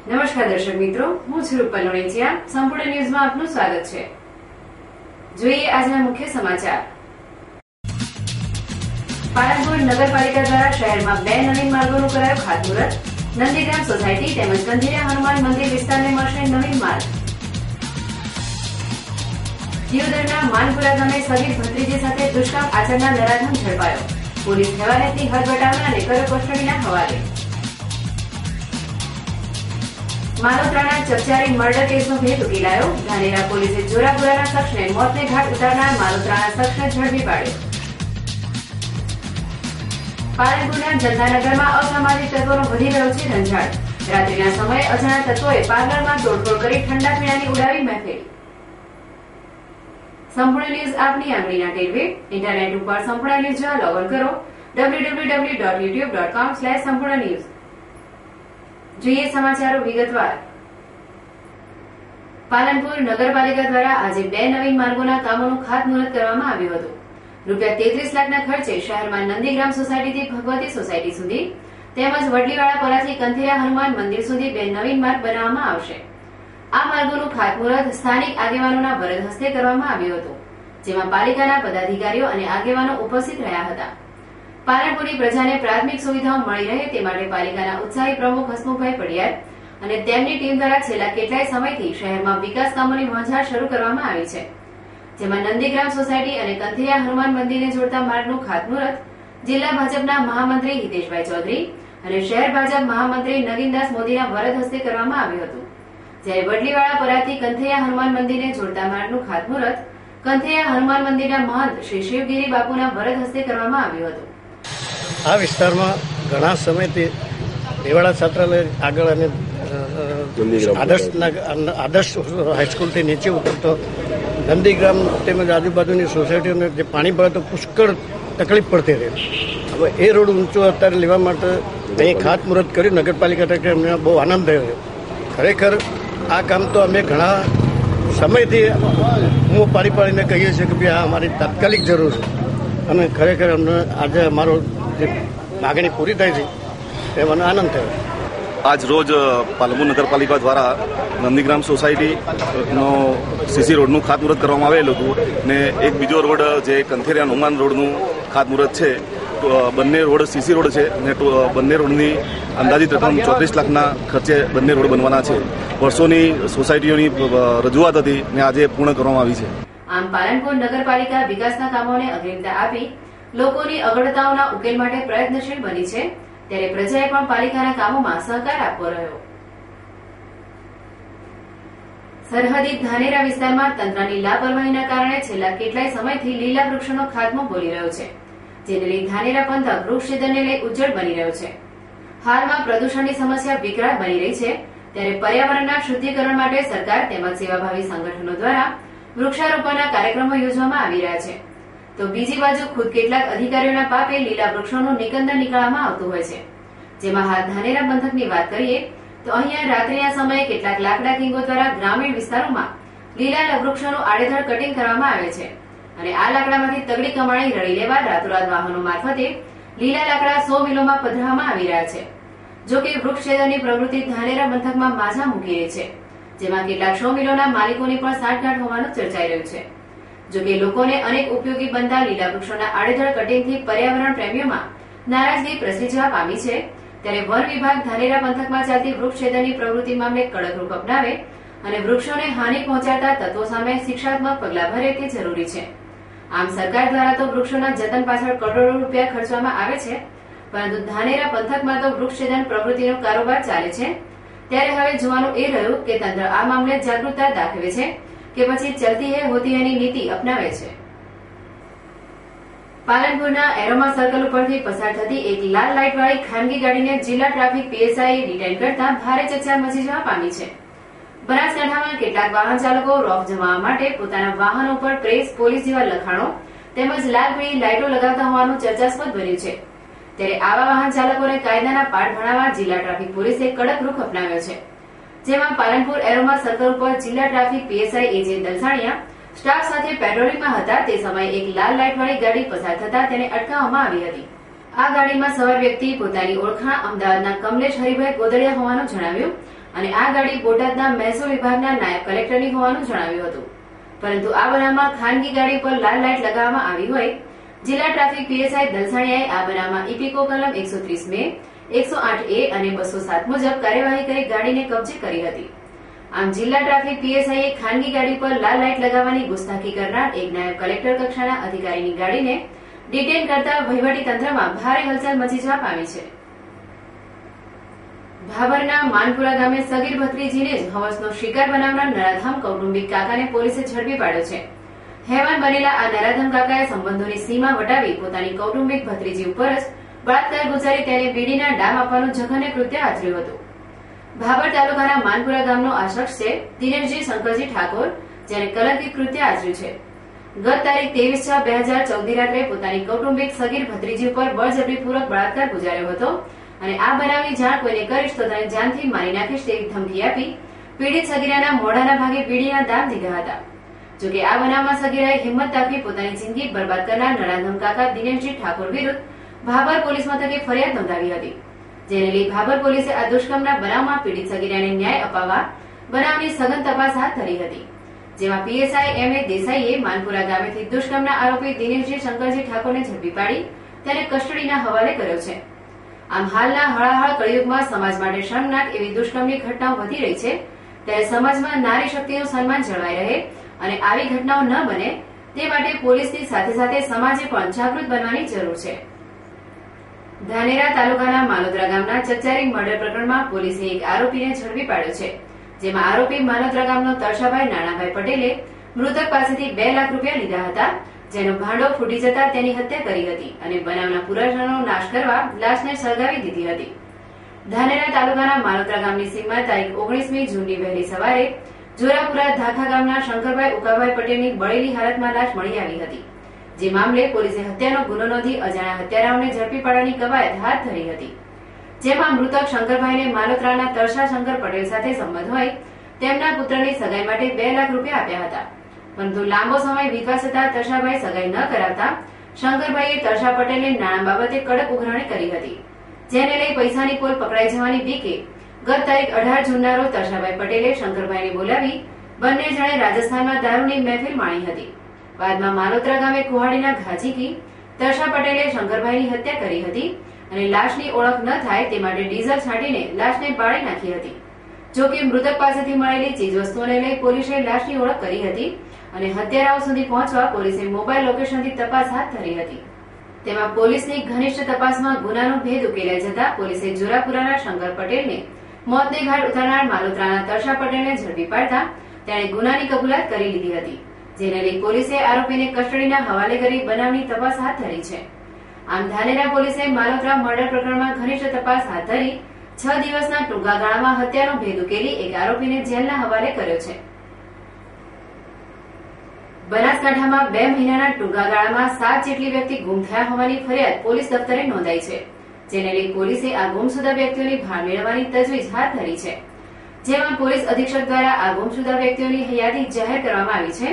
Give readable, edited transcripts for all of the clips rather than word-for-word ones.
નમસ્કાર દર્શક મિત્રો, હું છું રૂપલ લોણીચિયા. સંપૂર્ણ ન્યૂઝમાં આપનું સ્વાગત છે. જોઈએ આજના મુખ્ય સમાચાર. પાલનપુર નગરપાલિકા દ્વારા શહેરમાં 2 નવીન માર્ગોનું કરાયું ખાતમુહૂર્ત. નંદીગ્રામ સોસાયટી તેમજ કંથેરિયા હનુમાન મંદિર વિસ્તારને મળશે નવીન માર્ગ. દિયોદરના માનપુરા ગામે સગીર ભત્રીજી સાથે દુષ્કર્મ આચરનાર નરાધમ ઝડપાયો. પોલીસ હેવાનેતની હદ વટાવનારને કર્યો કસ્ટડીના હવાલે. માલોત્રાના ચકચારી મર્ડર કેસનો ભેદ ઉકેલાયો. ધાનેરા પોલીસે જોરાપુરાના શખ્સને મોતને ઘાટ ઉતારનાર માલોત્રાના શખ્સને ઝડપી પાડ્યો. પાલનપુરના જનતાનગરમાં અસામાજિક તત્વોનો વધી રહ્યો છે રંજાડ. રાત્રિના સમયે અજાણ્યા તત્વોએ પાર્લરમાં તોડફોડ કરી ઠંડા પીણાની ઉડાવી મહેફિલ. સંપૂર્ણ ન્યૂઝ આપની આંગળીના ટેરવે. ઇન્ટરનેટ ઉપર સંપૂર્ણ ન્યૂઝ જોવા લોગ ઓન કરો www.youtube.com/સંપૂર્ણ ન્યૂઝ. જોઈએ સમાચારો વિગતવાર. પાલનપુર નગરપાલિકા દ્વારા આજે 2 નવીન માર્ગોના કામોનું ખાતમુહૂર્ત કરવામાં આવ્યું હતું. રૂપિયા 33 લાખના ખર્ચે શહેરમાં નંદીગ્રામ સોસાયટીથી ભગવતી સોસાયટી સુધી તેમજ વડલીવાળા પરાથી કંથેરિયા હનુમાન મંદિર સુધી 2 નવીન માર્ગ બનાવવામાં આવશે. આ માર્ગોનું ખાતમુહૂર્ત સ્થાનિક આગેવાનોના વરદ હસ્તે કરવામાં આવ્યું હતું, જેમાં પાલિકાના પદાધિકારીઓ અને આગેવાનો ઉપસ્થિત રહ્યા હતા. પાલનપુરની પ્રજાને પ્રાથમિક સુવિધાઓ મળી રહે તે માટે પાલિકાના ઉત્સાહી પ્રમુખ હસમુખભાઈ પડિયાર અને તેમની ટીમ દ્વારા છેલ્લા કેટલાય સમયથી શહેરમાં વિકાસ કામોની વણઝાર શરૂ કરવામાં આવી છે, જેમાં નંદીગ્રામ સોસાયટી અને કંથેરિયા હનુમાન મંદિરને જોડતા માર્ગનું ખાતમુહૂર્ત જિલ્લા ભાજપના મહામંત્રી હિતેશભાઈ ચૌધરી અને શહેર ભાજપ મહામંત્રી નગીનદાસ મોદીના વરદ હસ્તે કરવામાં આવ્યું હતું. જ્યારે વડલીવાળા પરાથી કંથેરિયા હનુમાન મંદિરને જોડતા માર્ગનું ખાતમુહૂર્ત કંથેરિયા હનુમાન મંદિરના મહંત શ્રી શિવગીરી બાપુના વરદ હસ્તે કરવામાં આવ્યું હતું. આ વિસ્તારમાં ઘણા સમયથી દેવાડા છાત્રાલય આગળ અને આદર્શ હાઈસ્કૂલથી નીચે ઉતરતો નંદીગ્રામ તેમજ આજુબાજુની સોસાયટીઓને જે પાણી ભરે તો પુષ્કળ તકલીફ પડતી રહી. હવે એ રોડ ઊંચો અત્યારે લેવા માટે અહીં ખાતમુહૂર્ત કર્યું નગરપાલિકા તરફથી. અમને બહુ આનંદ થયો છે. ખરેખર આ કામ તો અમે ઘણા સમયથી હું પાડીને કહીએ છીએ કે ભાઈ આ અમારી તાત્કાલિક જરૂર છે, અને ખરેખર અમને આજે અમારો જે માગણી પૂરી થાય છે એ મને આનંદ થયો. આજ રોજ પાલનપુર નગરપાલિકા દ્વારા નંદીગ્રામ સોસાયટીનો સીસી રોડનું ખાતમુહૂર્ત કરવામાં આવેલું હતું ને એક બીજો રોડ જે કંથેરિયા હનુમાન રોડનું ખાતમુહૂર્ત છે. બંને રોડ સીસી રોડ છે ને બંને રોડની અંદાજિત રકમ 34 લાખના ખર્ચે બંને રોડ બનવાના છે. વર્ષોની સોસાયટીઓની રજૂઆત હતી ને આજે પૂર્ણ કરવામાં આવી છે. આમ પાલનપુર નગરપાલિકા વિકાસના કામોને અગ્રિમતા આપી લોકોની અગવડતાઓના ઉકેલ માટે પ્રયત્નશીલ બની છે, ત્યારે પ્રજાએ પણ પાલિકાના કામોમાં સહકાર આપવો રહ્યો. સરહદી ધાનેરા વિસ્તારમાં તંત્રની લાપરવાહીના કારણે છેલ્લા કેટલાય સમયથી લીલા વૃક્ષોનો ખાત્મો બોલી રહ્યો છે, જેને લઈ ધાનેરા પંથક વૃક્ષછેદનને લઈ ઉજ્જડ બની રહ્યો છે. હાલમાં પ્રદૂષણની સમસ્યા વિકરાળ બની રહી છે, ત્યારે પર્યાવરણના શુદ્ધિકરણ માટે સરકાર તેમજ સેવાભાવી સંગઠનો દ્વારા વૃક્ષારોપણના કાર્યક્રમો યોજવામાં આવી રહ્યા છે, તો બીજી બાજુ ખુદ કેટલાક અધિકારીઓના પાપે લીલા વૃક્ષોનું નિકંદન નીકાળવામાં આવતું હોય છે. જેમાં હાલ ધાનેરા પંથકની વાત કરીએ તો અહીંયા રાત્રિના સમયે કેટલાક લાકડા કિંગો દ્વારા ગ્રામીણ વિસ્તારોમાં લીલા વૃક્ષોનું આડેધડ કટિંગ કરવામાં આવે છે, અને આ લાકડામાંથી તગડી કમાણી રળી લેવા રાતોરાત વાહનો મારફતે લીલા લાકડા 100 મિલોમાં પધરાવવામાં આવી રહ્યા છે. જો કે વૃક્ષછેદનની પ્રવૃત્તિ ધાનેરા પંથકમાં માઝા મૂકી રહી છે, જેમાં કેટલાક 100 મિલોના માલિકોની પણ સાંઠગાંઠ હોવાનું ચર્ચાઈ રહ્યું છે. જો કે લોકોને અનેક ઉપયોગી બનતા લીલા વૃક્ષોના આડેધડ કટિંગથી પર્યાવરણ પ્રેમીઓમાં નારાજગી પ્રસરી જવા પામી છે, ત્યારે વન વિભાગ ધાનેરા પંથકમાં ચાલતી વૃક્ષછેદનની પ્રવૃત્તિ મામલે કડક રૂપ અપનાવે અને વૃક્ષોને હાનિ પહોંચાડતા તત્વો સામે શિક્ષાત્મક પગલાં ભરે તે જરૂરી છે. આમ સરકાર દ્વારા તો વૃક્ષોના જતન પાછળ કરોડો રૂપિયા ખર્ચવામાં આવે છે, પરંતુ ધાનેરા પંથકમાં તો વૃક્ષછેદન પ્રવૃત્તિનો કારોબાર ચાલે છે. ત્યારે હવે જોવાનું એ રહ્યું કે તંત્ર આ મામલે જાગૃતતા દાખવે છે કે પછી ચલતી હે હોતી હૈની નીતિ અપનાવે છે. પાલનપુરના એરોમા સર્કલ ઉપરથી પસાર થતી એક લાલ લાઇટવાળી ખાનગી ગાડીને જિલ્લા ટ્રાફિક પીએસઆઈએ ડિટેન કરતા ભારે ચર્ચા મચી જવા પામી છે. બનાસકાંઠામાં કેટલાક વાહન ચાલકો રોફ જમાવવા માટે પોતાના વાહનો પર પ્રેસ, પોલીસ જેવા લખાણો તેમજ લાલ પીળી લાઇટો લગાવતા હોવાનું ચર્ચાસ્પદ બન્યું છે. ત્યારે આવા વાહન ચાલકોને કાયદાના પાઠ ભણાવવા જિલ્લા ટ્રાફિક પોલીસે કડક રૂખ અપનાવ્યો છે, જેમાં પાલનપુર એરોમા સર્કલ ઉપર જિલ્લા ટ્રાફિક પીએસઆઈ એજે દલસાણીયા સ્ટાફ સાથે પેટ્રોલિંગમાં હતા તે સમયે એક લાલ લાઇટવાળી ગાડી પસાર થતા તેને અટકાવવામાં આવી હતી. આ ગાડીમાં સવાર વ્યક્તિ પોતાની ઓળખાણ અમદાવાદના કમલેશ હરિભાઈ ગોદડિયા હોવાનું જણાવ્યું અને આ ગાડી બોટાદના મહેસૂલ વિભાગના નાયબ કલેક્ટરની હોવાનું જણાવ્યું હતું. પરંતુ આ બનાવમાં ખાનગી ગાડી પર લાલ લાઇટ લગાવવામાં આવી હોય. જિલ્લા ટ્રાફિક પીએસઆઈ દલસાણીયાએ આ બનાવમાં ઇપીકો કલમ 130 મે 108A અને 207 મુજબ કાર્યવાહી કરી ગાડીને કબજે કરી હતી. આમ જિલ્લા ટ્રાફિક પીએસઆઈએ ખાનગી ગાડી પર લાલ લાઇટ લગાવવાની ગુસ્તાખી કરનાર એક નાયબ કલેક્ટર કક્ષાના અધિકારીની ગાડીને ડિટેન કરતા વહીવટી તંત્રમાં ભારે હલચલ મચી જવા પામી છે. ભાભરના માનપુરા ગામે સગીર ભત્રીજીને જ હવસનો શિકાર બનાવનાર નરાધમ કૌટુંબિક કાકાને પોલીસે ઝડપી પાડ્યો છે. હેવાન બનેલા આ નરાધમ કાકાએ સંબંધોની સીમા વટાવી પોતાની કૌટુંબિક ભત્રીજી ઉપર જ બળાત્કાર ગુજારી તેને બીડીના ડામ આપવાનું જઘન્ય કૃત્ય આચર્યું હતું. ભાભર તાલુકાના માનપુરા ગામનો આ શખ્સ છે દિનેશજી શંકરજી ઠાકોર, જેને કલંકિત કૃત્ય આચર્યું છે. ગત તારીખ 23/6/2014 રાત્રે પોતાની કૌટુંબિક સગીર ભત્રીજી ઉપર બળજબરીપૂર્વક બળાત્કાર ગુજાર્યો હતો અને આ બનાવની જાણ કોઈને કરીશ તો તને જાનથી મારી નાખીશ તેવી ધમકી આપી પીડિત સગીરાના મોઢાના ભાગે બીડીના દામ દીધા હતા. જોકે આ બનાવમાં સગીરાએ હિંમત દાખવી પોતાની જિંદગી બરબાદ કરનાર નરાધમ કાકા દિનેશજી ઠાકોર વિરુદ્ધ ભાભર પોલીસ મથકે ફરિયાદ નોંધાવી હતી. જેને લઈ ભાભર પોલીસે આ દુષ્કર્મના બનાવમાં પીડિત સગીરાને ન્યાય અપાવવા બનાવની સઘન તપાસ હાથ ધરી હતી. જેમાં પીએસઆઈ એમ એ દેસાઈએ માનપુરા ગામેથી દુષ્કર્મના આરોપી દિનેશજી શંકરજી ઠાકોરને ઝડપી પાડી તેને કસ્ટડીના હવાલે કર્યો છે. આમ હાલના હળાહળ કળિયુગમાં સમાજ માટે શર્મનાક એવી દુષ્કર્મની ઘટનાઓ વધી રહી છે, ત્યારે સમાજમાં નારી શક્તિનું સન્માન જળવાઈ રહે અને આવી ઘટનાઓ ન બને તે માટે પોલીસની સાથે સાથે સમાજે પણ જાગૃત બનવાની જરૂર છે. ધાનેરા તાલુકાના માલોદરા ગામના ચચારી મર્ડર પ્રકરણમાં પોલીસે એક આરોપીને ઝડપી પાડ્યો છે. જેમાં આરોપી માલોદરા ગામનો તરસાભાઈ નાણાભાઈ પટેલે મૃતક પાસેથી 2 લાખ રૂપિયા લીધા હતા, જેનો ભાંડો ફૂટી જતા તેની હત્યા કરી હતી અને બનાવના પુરાવાનો નાશ કરવા લાશને સળગાવી દીધી હતી. ધાનેરા તાલુકાના માલોદરા ગામની સીમમાં તારીખ 19મી જૂનની વહેલી સવારે જોરાપુરા ધાખા ગામના શંકરભાઈ ઉકાભાઈ પટેલની બળેલી હાલતમાં લાશ મળી આવી હતી. જે મામલે પોલીસે હત્યાનો ગુનો નોંધી અજાણ્યા હત્યારાઓને ઝડપી પાડવાની કવાયત હાથ ધરી હતી. જેમાં મૃતક શંકરભાઈને માલોદરાના તરસા શંકર પટેલ સાથે સંબંધ હોય તેમના પુત્રની સગાઈ માટે 2 લાખ રૂપિયા આપ્યા હતા. પરંતુ લાંબો સમય વીતવા છતાં તરસાભાઈ સગાઈ ન કરાવતા શંકરભાઈએ તરસા પટેલને નાણાં બાબતે કડક ઉઘરાણી કરી હતી. જેને લઈ પૈસાની પોલ પકડાઈ જવાની બીકે ગત તારીખ 18 જૂનના રોજ તરસાભાઈ પટેલે શંકરભાઈને બોલાવી બંને જણે રાજસ્થાનમાં દારૂની મહેફિલ માણી હતી. બાદમાં માલોદરા ગામે કુહાડીના ઘા ઝીકી તરસા પટેલે શંકરભાઈની હત્યા કરી હતી અને લાશની ઓળખ ન થાય તે માટે ડીઝલ છાંટીને લાશને બાળી નાખી હતી. જોકે મૃતક પાસેથી મળેલી ચીજવસ્તુઓને લઈ પોલીસે લાશની ઓળખ કરી હતી અને હત્યારાઓ સુધી પહોંચવા પોલીસે મોબાઈલ લોકેશનથી તપાસ હાથ ધરી હતી. તેમાં પોલીસની ઘનિષ્ઠ તપાસમાં ગુનાનો ભેદ ઉકેલાઈ જતા પોલીસે જોરાપુરાના શંકર પટેલને મોતને ઘાટ ઉતારનાર માલોદરાના તરસા પટેલને ઝડપી પાડતા તેણે ગુનાની કબૂલાત કરી લીધી હતી. જેને લઈ પોલીસે આરોપીને કસ્ટડીના હવાલે કરી બનાવની તપાસ હાથ ધરી છે. આમ ધાનેરા પોલીસે માલોદરા મર્ડર પ્રકરણમાં ઘનિષ્ઠ તપાસ હાથ ધરી 6 દિવસના ટૂંકા ગાળામાં હત્યાનો ભેદ ઉકેલી એક આરોપીને જેલના હવાલે કર્યો છે. બનાસકાંઠામાં 2 મહિનાના ટૂંકા ગાળામાં 7 જેટલી વ્યક્તિ ગુમ થયા હોવાની ફરિયાદ પોલીસ દફતરે નોંધાઈ છે. જેને લઈ પોલીસે આ ગુમશુદા વ્યક્તિઓની ભાળ મેળવવાની તજવીજ હાથ ધરી છે. જેમાં પોલીસ અધિક્ષક દ્વારા આ ગુમશુદા વ્યક્તિઓની યાદી જાહેર કરવામાં આવી છે.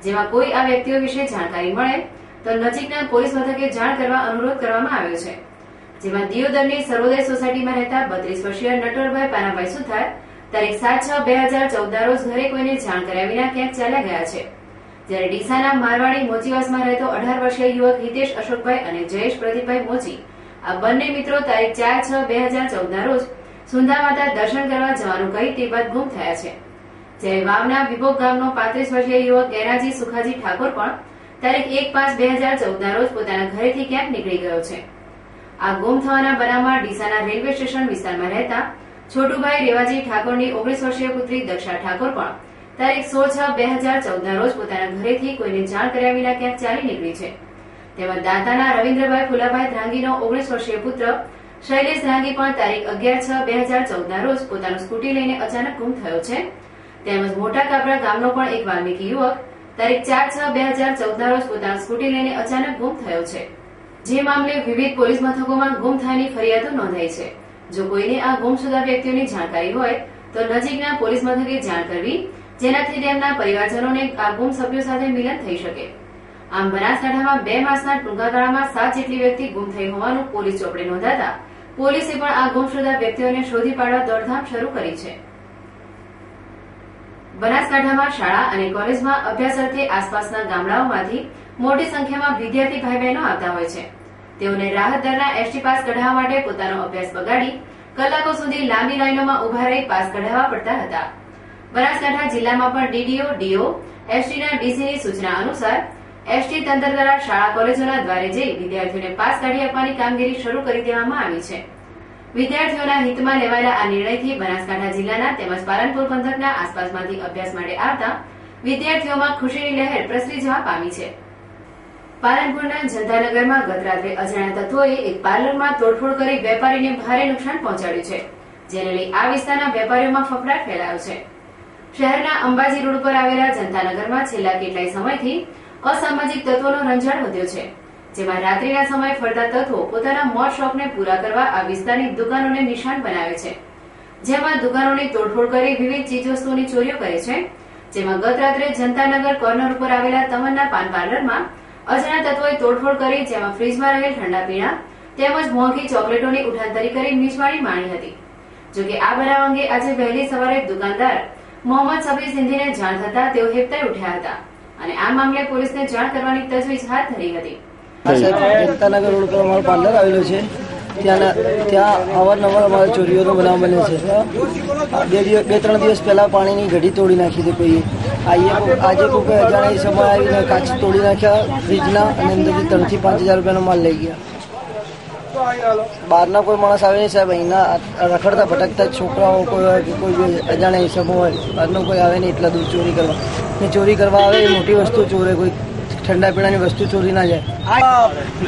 જેમાં કોઈ આ વ્યક્તિઓ વિશે જાણકારી મળે તો નજીકના પોલીસ મથકે જાણ કરવા અનુરોધ કરવામાં આવ્યો છે. જેમાં દિયોદરની સર્વોદય સોસાયટીમાં રહેતા 32 વર્ષીય નટવરભાઈ પાનાભાઈ સુથાર તારીખ 7/6/2014 રોજ ઘરે કોઈને જાણ કર્યા વિના ક્યાંક ચાલ્યા ગયા છે. જ્યારે ડીસાના મારવાડી મોચીવાસમાં રહેતો 18 વર્ષીય યુવક હિતેશ અશોકભાઈ અને જયેશ પ્રદીપભાઈ મોચી આ બંને મિત્રો તારીખ 4/6/2014 રોજ સુંધા માતા દર્શન કરવા જવાનું કહી તે બાદ ગુમ થયા છે. જ્યારે વાવના વિભોગ ગામનો 35 વર્ષીય યુવક ગેરાજી સુખાજી ઠાકોર પણ તારીખ 1/5/2014 રોજ પોતાના ઘરેથી ક્યાંક નીકળી ગયો છે. આ ગુમ થવાના બનાવમાં ડીસાના રેલવે સ્ટેશન વિસ્તારમાં રહેતા છોટુભાઈ રેવાજી ઠાકોરની 19 વર્ષીય પુત્રી દક્ષા ઠાકોર પણ તારીખ 16/6/2014 રોજ પોતાના ઘરેથી કોઈને જાણ કર્યા વિના ક્યાંક ચાલી નીકળી છે. તેમાં દાંતાના રવિન્દ્રભાઈ ફુલાભાઈ ધ્રાંગીનો 19 વર્ષીય પુત્ર શૈલેષ ધ્રાંગી પણ તારીખ 11/6/2014 રોજ પોતાનું સ્કૂટી લઈને અચાનક ગુમ થયો છે. તેમજ મોટા કાપરા ગામનો પણ એક વાલ્મીકી યુવક તારીખ 4/6/2014 રોજ પોતાનું સ્કૂટી લઈને અચાનક ગુમ થયો છે. જે મામલે વિવિધ પોલીસ મથકોમાં ગુમ થયાની ફરિયાદો નોંધાઈ છે. જો કોઈને આ ગુમશુદા વ્યક્તિઓની જાણકારી હોય તો નજીકના પોલીસ મથકે જાણ કરવી, જેનાથી તેમના પરિવારજનોને આ ગુમ સભ્યો સાથે મિલન થઈ શકે. આમ બનાસકાંઠામાં 2 માસના ટૂંકા ગાળામાં 7 જેટલી વ્યક્તિ ગુમ થઈ હોવાનું પોલીસ ચોપડે નોંધાતા પોલીસે પણ આ ગુમશુદા વ્યક્તિઓને શોધી પાડવા દોડધામ શરૂ કરી છે. બનાસકાંઠામાં શાળા અને કોલેજમાં અભ્યાસ અર્થે આસપાસના ગામડાઓમાંથી મોટી સંખ્યામાં વિદ્યાર્થી ભાઈ બહેનો આવતા હોય છે. તેઓને રાહત દરના એસટી પાસ કઢાવવા માટે પોતાનો અભ્યાસ બગાડી કલાકો સુધી લાંબી લાઈનોમાં ઉભા રહી પાસ કઢાવવા પડતા હતા. બનાસકાંઠા જિલ્લામાં પણ ડીડીઓ, ડીઓ, એસટીના ડીસીની સૂચના અનુસાર એસટી તંત્ર દ્વારા શાળા કોલેજોના દ્વારે જઈ વિદ્યાર્થીઓને પાસ કાઢી આપવાની કામગીરી શરૂ કરી દેવામાં આવી છે. વિદ્યાર્થીઓના હિતમાં લેવાયેલા આ નિર્ણયથી બનાસકાંઠા જિલ્લાના તેમજ પાલનપુર પંથકના આસપાસમાંથી અભ્યાસ માટે આવતા વિદ્યાર્થીઓમાં ખુશીની લહેર પ્રસરી જવા પામી છે. પાલનપુરના જનતાનગરમાં ગત રાત્રે અજાણ્યા તત્વોએ એક પાર્લરમાં તોડફોડ કરી વેપારીને ભારે નુકસાન પહોંચાડ્યું છે, જેને લઈ આ વિસ્તારના વેપારીઓમાં ફફડાટ ફેલાયો છે. શહેરના અંબાજી રોડ પર આવેલા જનતાનગરમાં છેલ્લા કેટલાય સમયથી અસામાજિક તત્વોનો રંજાડ વધ્યો છે, જેમાં રાત્રિના સમયે ફરતા તત્વો પોતાના મોજ શોખને પૂરા કરવા આ વિસ્તારની દુકાનોને નિશાન બનાવે છે, જેમાં દુકાનોની તોડફોડ કરી વિવિધ ચીજવસ્તુઓની ચોરીઓ કરે છે. જેમાં ગત રાત્રે જનતાનગર કોર્નર ઉપર આવેલા તમન્ના પાન પાર્લરમાં અજાણ્યા તત્વોએ તોડફોડ કરી, જેમાં ફ્રીજમાં રહેલ ઠંડા પીણા તેમજ મોંઘી ચોકલેટોની ઉઠાંતરી કરી મિજબાની માણી હતી. જોકે આ બનાવ અંગે આજે વહેલી સવારે દુકાનદાર મોહમ્મદ સબીર સિંધીને જાણ થતા તેઓ હેબતાઈ ઉઠ્યા હતા અને આ મામલે પોલીસને જાણ કરવાની તજવીજ હાથ ધરી હતી. જનતાનગર રોડ પર અમારું પાર્લર આવેલું છે. ત્યાં અવારનવાર અમારે ચોરીઓનો બનાવ બને છે. 2-3 દિવસ પહેલા પાણીની ઘડી તોડી નાખી હતી કોઈએ. આજે કોઈ અજાણ્યા સમય આવીને કાચ તોડી નાખ્યા ફ્રીજના અને અંદરથી 3,000 થી 5,000 રૂપિયાનો માલ લઈ ગયા. બહારના કોઈ માણસ આવે નહીં સાહેબ, અહીંના રખડતા ભટકતા છોકરાઓ કોઈ અજાણ્યા હિસાબો હોય, બહારનો કોઈ આવે નહીં એટલા દૂર ચોરી કરવા. ને ચોરી કરવા આવે એ મોટી વસ્તુ ચોરે, કોઈ ઠંડા પીણાની વસ્તુ ચોરી ના જાય.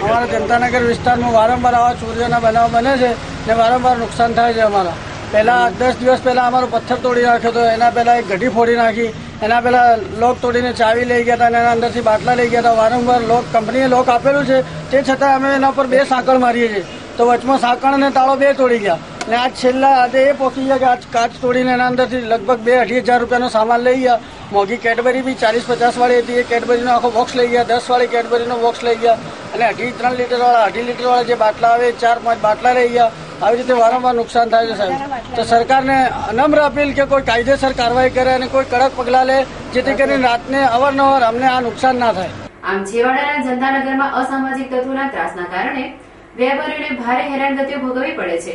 અમારા જનતાનગર વિસ્તારમાં વારંવાર આવા ચોરીઓના બનાવ બને છે ને વારંવાર નુકસાન થાય છે. અમારા પહેલાં 10 દિવસ પહેલાં અમારો પથ્થર તોડી નાખ્યો હતો, એના પહેલાં એક ઘડી ફોડી નાખી, એના પહેલાં લોક તોડીને ચાવી લઈ ગયા હતા અને એના અંદરથી બાટલા લઈ ગયા હતા. વારંવાર કંપનીએ લોક આપેલું છે, તે છતાં અમે એના પર 2 સાંકળ મારીએ છીએ, તો વચમાં સાંકળ અને તાળો 2 તોડી ગયા. અને આજ છેલ્લા આજે એ પહોંચી ગયા કે આજ કાચ તોડીને એના અંદરથી લગભગ 2-2.5 રૂપિયાનો સામાન લઈ ગયા. મોંઘી કેડબરી બી 40-50 વાળી હતી, એ કેડબરીનો આખો બોક્સ લઈ ગયા. 10 વાળી કેડબરીનો બોક્સ લઈ ગયા અને 2.5-3 લીટરવાળા 2.5 લીટરવાળા જે બાટલા આવે 4-5 બાટલા લઈ ગયા. આવી રીતે વારંવાર નુકસાન થાય છે સાહેબ. તો સરકારને નમ્ર અપીલ કે કોઈ કાયદેસર કાર્યવાહી કરે અને કોઈ કડક પગલાં લે, જેથી કરીને રાતને અવારનવાર અમને આ નુકસાન ના થાય. આમ છેવાડાના જનતાનગરમાં અસામાજિક તત્વોના ત્રાસના કારણે વેપારીઓને ભારે હેરાનગતિઓ ભોગવવી પડે છે.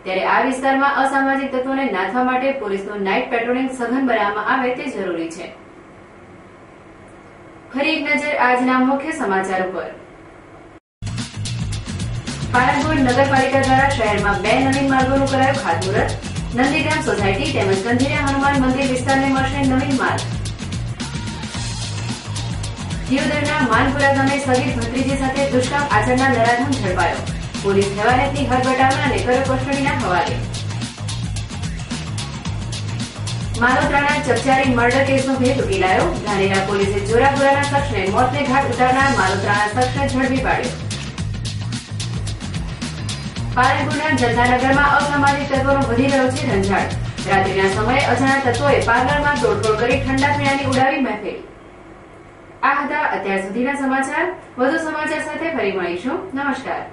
ત્યારે આ વિસ્તારમાં અસામાજિક તત્વોને નાથવા માટે પોલીસનું નાઇટ પેટ્રોલિંગ સઘન બનાવવામાં આવે તે જરૂરી છે. ફરી એક નજર આજના મુખ્ય સમાચાર ઉપર. પાલનપુર નગરપાલિકા દ્વારા શહેરમાં 2 નવીન માર્ગોનું કરાયું ખાતમુહૂર્ત. નંદીગ્રામ સોસાયટી તેમજ કંથેરિયા હનુમાન મંદિર વિસ્તારને મળશે નવીન માર્ગ. દિયોદરના માનપુરા ગામે સગીર ભત્રીજી સાથે દુષ્કર્મ આચરનાર નરાધમ ઝડપાયો. પોલીસ હેવાનેતની હદ વટાવનારને કર્યો કસ્ટડીના હવાલે. માલોત્રાના ચકચારી મર્ડર કેસનો ભેદ ઉકેલાયો. ધાનેરા પોલીસે જોરાપુરાના શખ્સને મોતને ઘાટ ઉતારનાર માલોત્રાના શખ્સને ઝડપી પાડ્યો. પાલનપુરના જનતાનગરમાં અસામાજિક તત્વોનો વધી રહ્યો છે રંજાડ. રાત્રિના સમયે અજાણ્યા તત્વોએ પાર્લરમાં તોડફોડ કરી ઠંડા પીણાની ઉડાવી મહેફિલ. આ હતા અત્યાર સુધીના સમાચાર. વધુ સમાચાર સાથે ફરી મળીશું. નમસ્કાર.